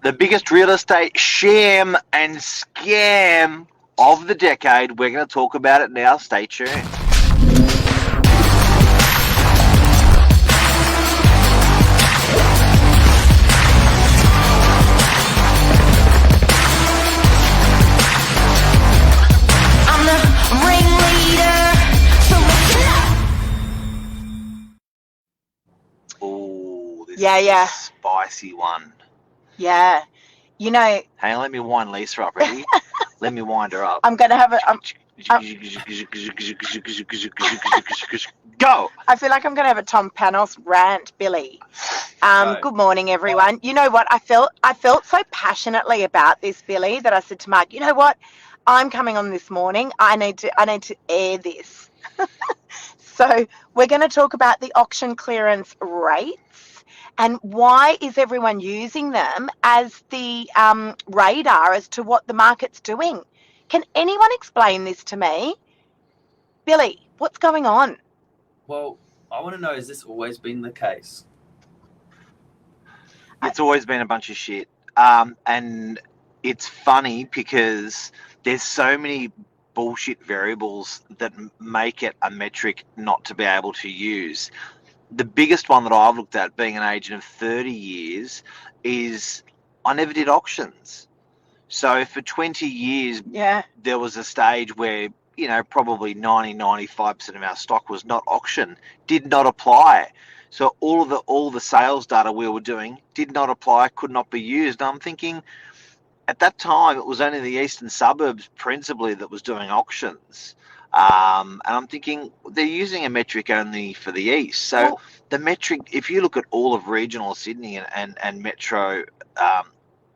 The biggest real estate sham and scam of the decade. We're going to talk about it now. Stay tuned. Oh, this is a spicy one. Yeah. You know... Hang on, let me wind Lisa up. Ready? Let me wind her up. I'm going to have a... Go! I feel like I'm going to have a Tom Panos rant, Billy. Good morning, everyone. You know what? I felt so passionately about this, Billy, that I said to Mark, you know what? I'm coming on this morning. I need to air this. So we're going to talk about the auction clearance rates and why is everyone using them as the radar as to what the market's doing. Can anyone explain this to me? Billy, what's going on? Well, I want to know, has this always been the case? It's always been a bunch of shit. And it's funny because there's so many bullshit variables that make it a metric not to be able to use. The biggest one that I've looked at, being an agent of 30 years, is I never did auctions. So for 20 years, there was a stage where, you know, probably 95% of our stock was not auction, did not apply. So all the sales data we were doing did not apply, could not be used. And I'm thinking, at that time, it was only the eastern suburbs principally that was doing auctions. And I'm thinking they're using a metric only for the east. So the metric, if you look at all of regional Sydney and metro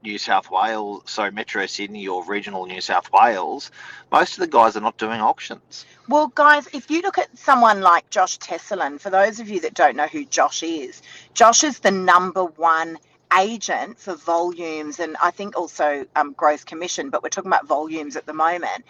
New South Wales, Metro Sydney or regional New South Wales, most of the guys are not doing auctions. Well, guys, if you look at someone like Josh Teslin, for those of you that don't know who Josh is the number one agent for volumes and I think also gross commission, but we're talking about volumes at the moment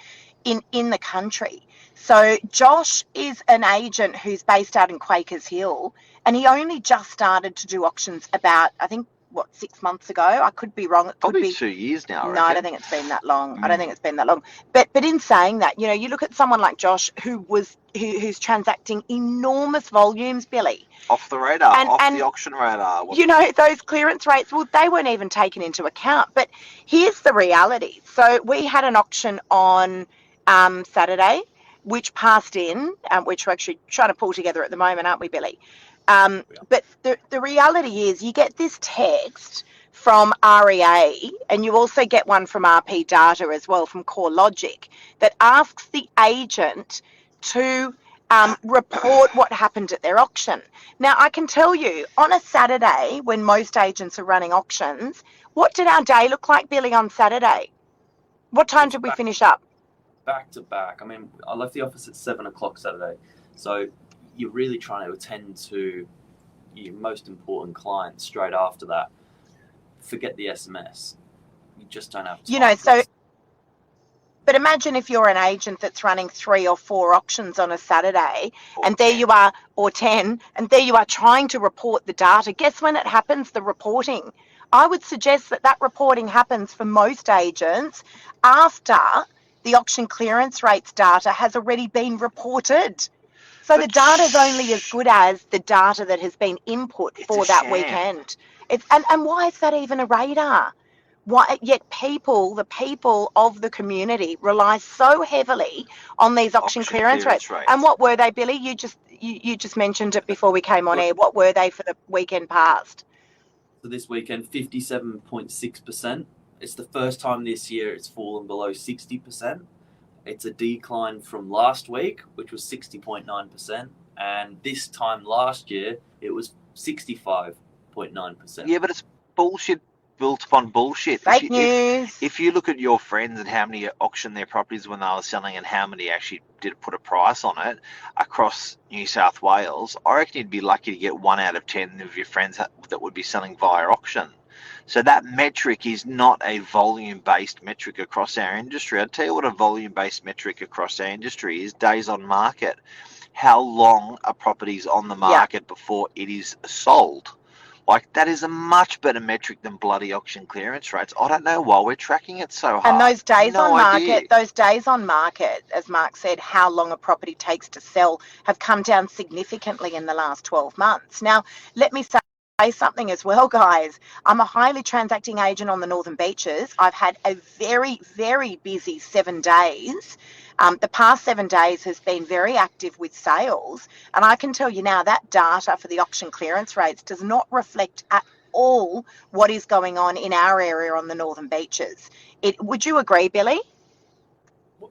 in the country. So Josh is an agent who's based out in Quakers Hill, and he only just started to do auctions about, I think, 6 monmonths ago? I could be wrong. It could Probably be 2 years now. No, I don't think it's been that long. I don't think it's been that long. But in saying that, you know, you look at someone like Josh who's transacting enormous volumes, Billy. Off the radar, off the auction radar. You know, those clearance rates, well, they weren't even taken into account. But here's the reality. So we had an auction on Saturday, which passed in, which we're actually trying to pull together at the moment, aren't we, Billy? But the reality is you get this text from REA and you also get one from RP Data as well, from CoreLogic, that asks the agent to report what happened at their auction. Now, I can tell you, on a Saturday when most agents are running auctions, what did our day look like, Billy, on Saturday? What time did we finish up? Back to back. I mean, I left the office at 7 o'clock Saturday. So you're really trying to attend to your most important client straight after that. Forget the SMS. You just don't have time. You know, so, but imagine if you're an agent that's running 3 or 4 auctions on a Saturday, and there you are, or 10, and there you are trying to report the data. Guess when it happens, the reporting? I would suggest that reporting happens for most agents after the auction clearance rates data has already been reported. So the data is only as good as the data that has been input for that weekend. And why is that even a radar? Why? Yet the people of the community rely so heavily on these auction clearance rates. And what were they, Billy? You just mentioned it before we came on air. What were they for the weekend past? So this weekend, 57.6%. It's the first time this year it's fallen below 60%. It's a decline from last week, which was 60.9%. And this time last year, it was 65.9%. Yeah, but it's bullshit built upon bullshit. Fake news. If you look at your friends and how many auctioned their properties when they were selling and how many actually did put a price on it across New South Wales, I reckon you'd be lucky to get 1 out of 10 of your friends that would be selling via auction. So that metric is not a volume-based metric across our industry. I'll tell you what a volume-based metric across our industry is: days on market. How long a property's on the market before it is sold. Like, that is a much better metric than bloody auction clearance rates. I don't know why we're tracking it so hard. And those days No on idea. market, as Mark said, how long a property takes to sell, have come down significantly in the last 12 months. Now, let me say something as well, guys. I'm a highly transacting agent on the Northern Beaches. I've had a very, very busy 7 days. The past 7 days has been very active with sales. And I can tell you now that data for the auction clearance rates does not reflect at all what is going on in our area on the Northern Beaches. Would you agree, Billy?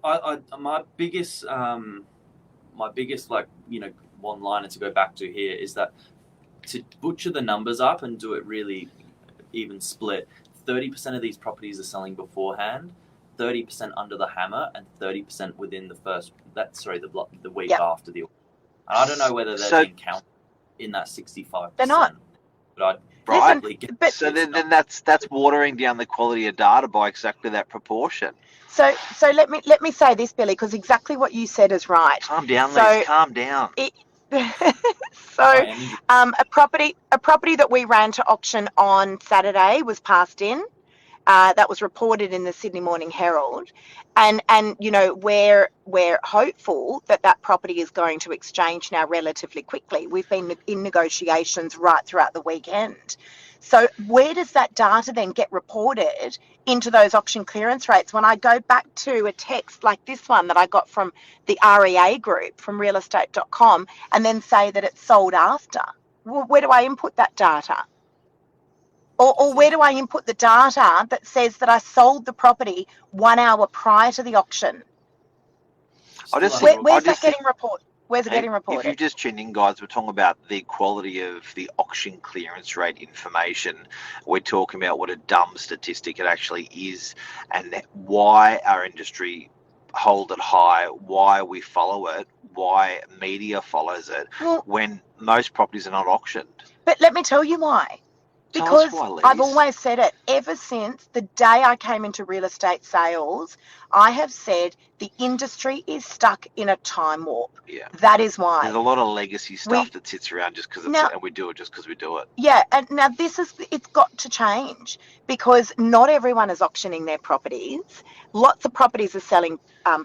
My biggest like, one liner to go back to here is that to butcher the numbers up and do it really even split, 30% of these properties are selling beforehand, 30% under the hammer, and 30% within the week after the auction. And I don't know whether they're being counted in that 65%. They're not. But I'd Right. probably get So then that's watering down the quality of data by exactly that proportion. So let me say this, Billy, because exactly what you said is right. Calm down, Liz. Calm down. A property that we ran to auction on Saturday was passed in. That was reported in the Sydney Morning Herald, and we're hopeful that property is going to exchange now relatively quickly. We've been in negotiations right throughout the weekend. So where does that data then get reported into those auction clearance rates? When I go back to a text like this one that I got from the REA group from realestate.com and then say that it's sold after, well, where do I input that data? Or where do I input the data that says that I sold the property 1 hour prior to the auction? Where's it getting reported? If you've just tuned in, guys, we're talking about the quality of the auction clearance rate information. We're talking about what a dumb statistic it actually is and why our industry hold it high, why we follow it, why media follows it, when most properties are not auctioned. But let me tell you why. Because I've always said it, ever since the day I came into real estate sales, I have said the industry is stuck in a time warp. Yeah. That is why. There's a lot of legacy stuff that sits around just because and we do it just because we do it. Yeah, and now it's got to change because not everyone is auctioning their properties. Lots of properties are selling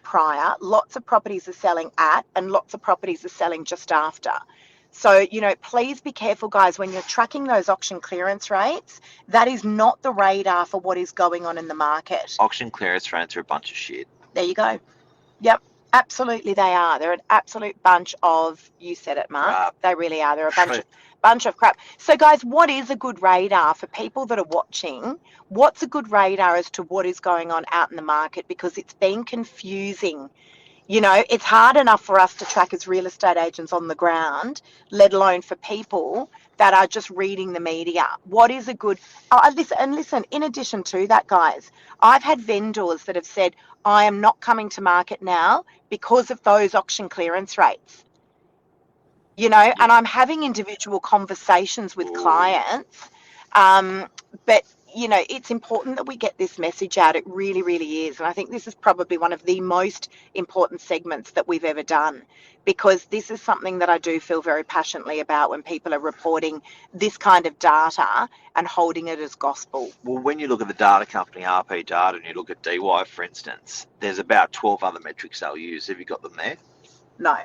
prior, lots of properties are selling at, and lots of properties are selling just after. So, please be careful, guys, when you're tracking those auction clearance rates. That is not the radar for what is going on in the market. Auction clearance rates are a bunch of shit. There you go. Yep, absolutely they are. They're an absolute bunch of, you said it, Mark. Crap. They really are. They're a bunch of crap. So, guys, what is a good radar for people that are watching? What's a good radar as to what is going on out in the market? Because it's been confusing. It's hard enough for us to track as real estate agents on the ground, let alone for people that are just reading the media. What is a good... listen, in addition to that, guys, I've had vendors that have said, I am not coming to market now because of those auction clearance rates. And I'm having individual conversations with clients, but it's important that we get this message out. It really, really is. And I think this is probably one of the most important segments that we've ever done, because this is something that I do feel very passionately about when people are reporting this kind of data and holding it as gospel. Well, when you look at the data company, RP Data, and you look at DY, for instance, there's about 12 other metrics they'll use. Have you got them there? No.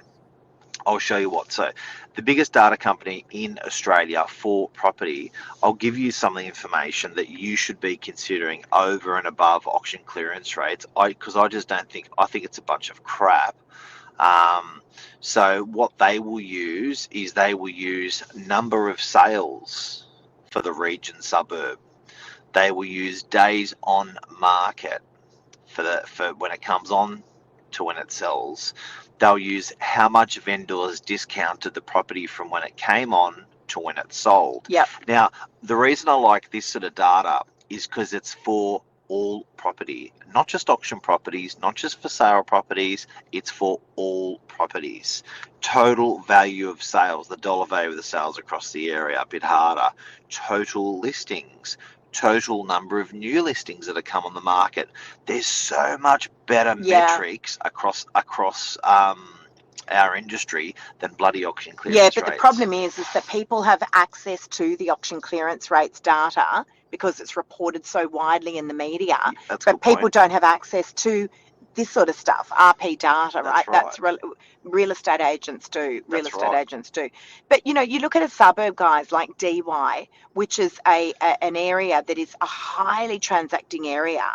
I'll show you what. So the biggest data company in Australia for property, I'll give you some of the information that you should be considering over and above auction clearance rates, because I think it's a bunch of crap. So what they will use is number of sales for the region suburb. They will use days on market for when it comes on to when it sells. They'll use how much vendors discounted the property from when it came on to when it sold. Yep. Now, the reason I like this sort of data is because it's for all property, not just auction properties, not just for sale properties, it's for all properties. Total value of sales, the dollar value of the sales across the area, a bit harder. Total listings, total number of new listings that have come on the market. There's so much better metrics across our industry than bloody auction clearance Yeah, rates. but the problem is that people have access to the auction clearance rates data because it's reported so widely in the media, That's a but good people point. don't have access to this sort of stuff, RP data, right? That's right. Real estate agents do. Real That's estate right. agents do. But, you know, you look at a suburb, guys, like DY, which is an area that is a highly transacting area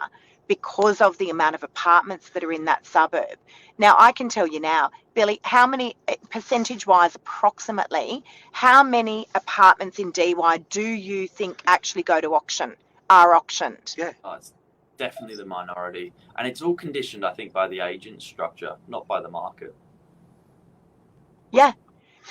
because of the amount of apartments that are in that suburb. Now, I can tell you now, Billy, how many, percentage-wise, approximately, how many apartments in DY do you think actually go to auction, are auctioned? Yeah. Oh, it's definitely the minority. And it's all conditioned, I think, by the agent structure, not by the market. Yeah.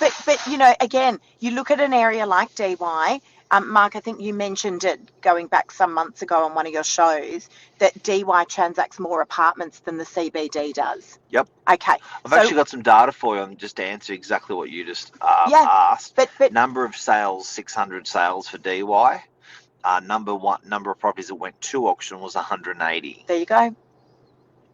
But you know, again, you look at an area like DY, Mark, I think you mentioned it going back some months ago on one of your shows, that DY transacts more apartments than the CBD does. Yep. Okay. I've actually got some data for you on just to answer exactly what you just asked. But Number of sales, 600 sales for DY. Number of properties that went to auction was 180. there you go.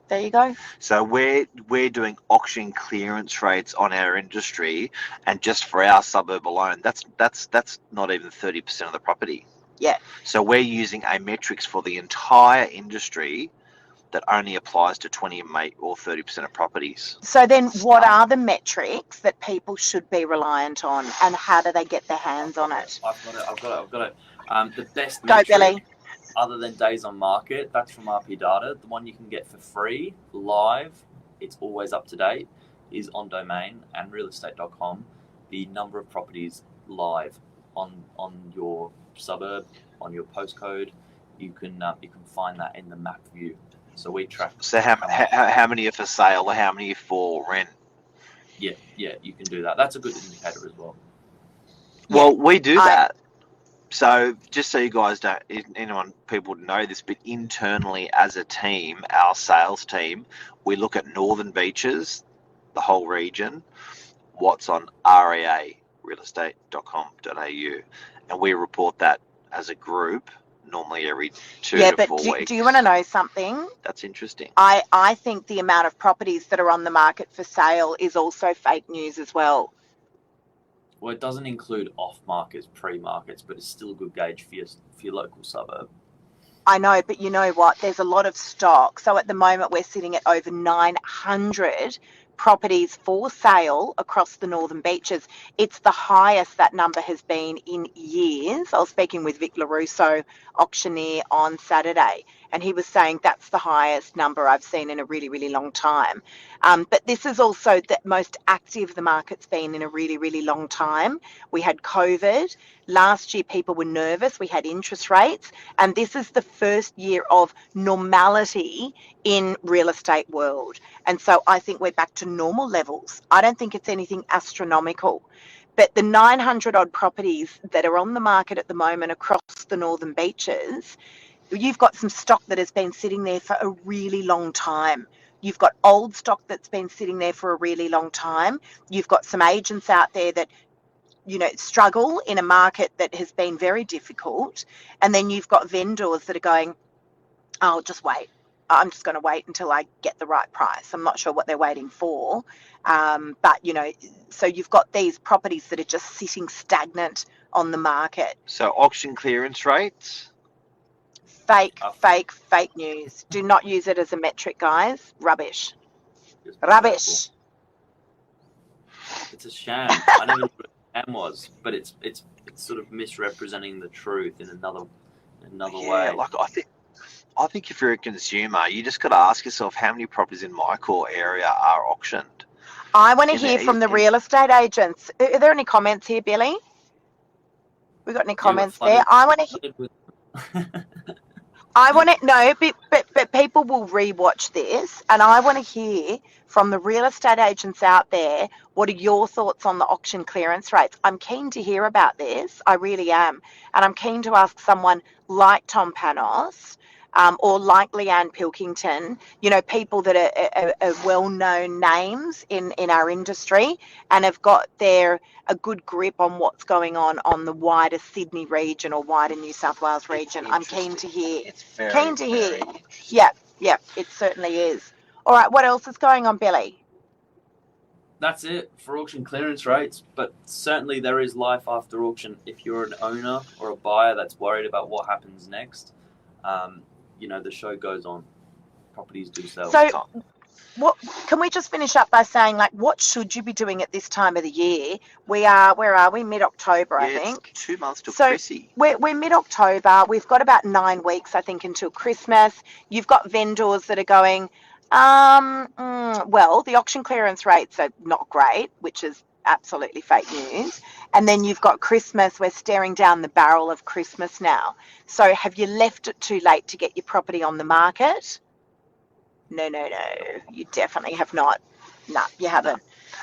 There you go. So we're doing auction clearance rates on our industry, and just for our suburb alone, that's not even 30% of the property. Yeah. So we're using a metrics for the entire industry that only applies to 20 or 30% of properties. So then what are the metrics that people should be reliant on, and how do they get their hands on it? I've got it. The best Go, metric, Billy. other than days on market, that's from RP data. The one you can get for free, live, it's always up to date, is on domain and realestate.com. The number of properties live on your suburb, on your postcode, you can find that in the map view. So we track. So how many are for sale, or how many are for rent? Yeah, you can do that. That's a good indicator as well. Well, we do that. So just so you guys people would know this, but internally as a team, our sales team, we look at Northern Beaches, the whole region, what's on REA, realestate.com.au, and we report that as a group normally every 2 to 4 weeks. Do you want to know something? That's interesting. I think the amount of properties that are on the market for sale is also fake news as well. Well, it doesn't include off-markets, pre-markets, but it's still a good gauge for your local suburb. I know, but you know what? There's a lot of stock. So at the moment, we're sitting at over 900 properties for sale across the Northern Beaches. It's the highest that number has been in years. I was speaking with Vic LaRusso, auctioneer, on Saturday, and he was saying that's the highest number I've seen in a really, really long time. But this is also the most active the market's been in a really, really long time. We had COVID. Last year, people were nervous. We had interest rates. And this is the first year of normality in real estate world. And so I think we're back to normal levels. I don't think it's anything astronomical. But the 900 odd properties that are on the market at the moment across the Northern Beaches, you've got some stock that has been sitting there for a really long time. You've got old stock that's been sitting there for a really long time. You've got some agents out there that, you know, struggle in a market that has been very difficult. And then you've got vendors that are going, I'll just wait. I'm just going to wait until I get the right price. I'm not sure what they're waiting for. But, you know, so you've got these properties that are just sitting stagnant on the market. So auction clearance rates? Fake news. Do not use it as a metric, guys. Rubbish. Rubbish. It's a sham. I never knew what a sham was, but it's sort of misrepresenting the truth in another way. Like I think if you're a consumer, you just got to ask yourself how many properties in my core area are auctioned. I want to hear from the real estate agents. Are there any comments here, Billy? We got any comments there? I want to hear. I want to know, but people will rewatch this, and I want to hear from the real estate agents out there. What are your thoughts on the auction clearance rates? I'm keen to hear about this. I really am, and I'm keen to ask someone like Tom Panos. Or like Leanne Pilkington, you know, people that are well-known names in our industry and have got a good grip on what's going on the wider Sydney region or wider New South Wales region. I'm keen to hear. It's very, keen to hear. very Yeah, it certainly is. All right, what else is going on, Billy? That's it for auction clearance rates, but certainly there is life after auction. If you're an owner or a buyer that's worried about what happens next, the show goes on. Properties do sell. So, what can we just finish up by saying, like, what should you be doing at this time of the year? Where are we? Mid-October, I think. It's 2 months till So Chrissy. we're mid-October. We've got about 9 weeks, I think, until Christmas. You've got vendors that are going, well, the auction clearance rates are not great, which is absolutely fake news. And then you've got Christmas. We're staring down the barrel of Christmas now. So have you left it too late to get your property on the market? No. You definitely have not. No, you haven't.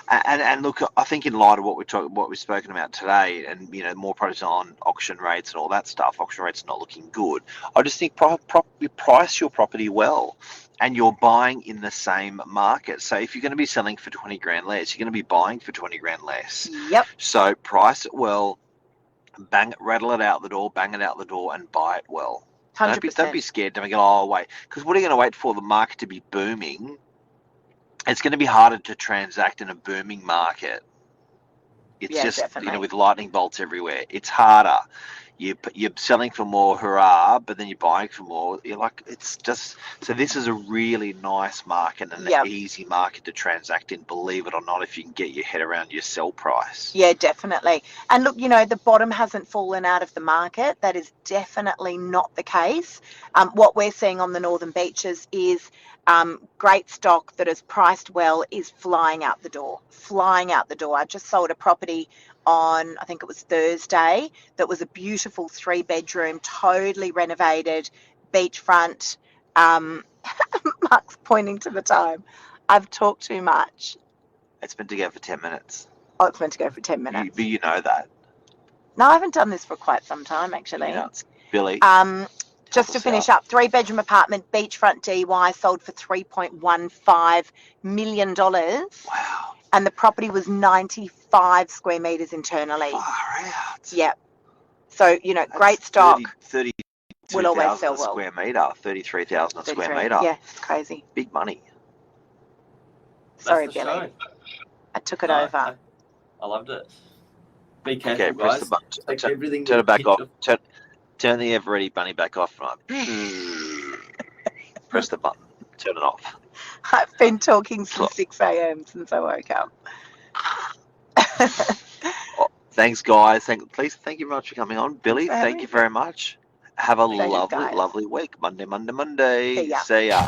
And look, I think in light of what we've spoken about today, and more products on auction rates and all that stuff, auction rates are not looking good. I just think price your property well, and you're buying in the same market. So if you're going to be selling for 20 grand less, you're going to be buying for 20 grand less. Yep. So price it well, rattle it out the door, bang it out the door, and buy it well. 100%. Don't be scared. Don't go, wait. Because what are you going to wait for? The market to be booming? It's going to be harder to transact in a booming market. It's just, definitely. with lightning bolts everywhere. It's harder. You're selling for more, hurrah, but then you're buying for more. You're like, it's just, so this is a really nice market and an easy market to transact in, believe it or not, if you can get your head around your sell price. Yeah, definitely. And look, the bottom hasn't fallen out of the market. That is definitely not the case. What we're seeing on the northern beaches is great stock that is priced well is flying out the door. I just sold a property on, I think it was Thursday, that was a beautiful 3-bedroom, totally renovated, beachfront. Mark's pointing to the time. I've talked too much. It's meant to go for 10 minutes. Oh, it's meant to go for 10 minutes. But you know that. No, I haven't done this for quite some time, actually. Billy. Just to finish up, 3-bedroom apartment, beachfront DY, sold for $3.15 million. Wow. And the property was 95 square meters internally. Far out. Yep. So, great stock. 30 will always sell well. square meter, 33,000 a square meter. Yeah, it's crazy. Big money. Sorry, Billy. I took it over. I loved it. Be careful, Okay, press guys. the button. Take everything Turn it back off. of- Turn the ever ready bunny back off. Press the button. Turn it off. I've been talking since 6 a.m. since I woke up. Thanks, guys. Thank you very much for coming on. Billy, thank you very much. Have a lovely week. Monday. See ya. See ya.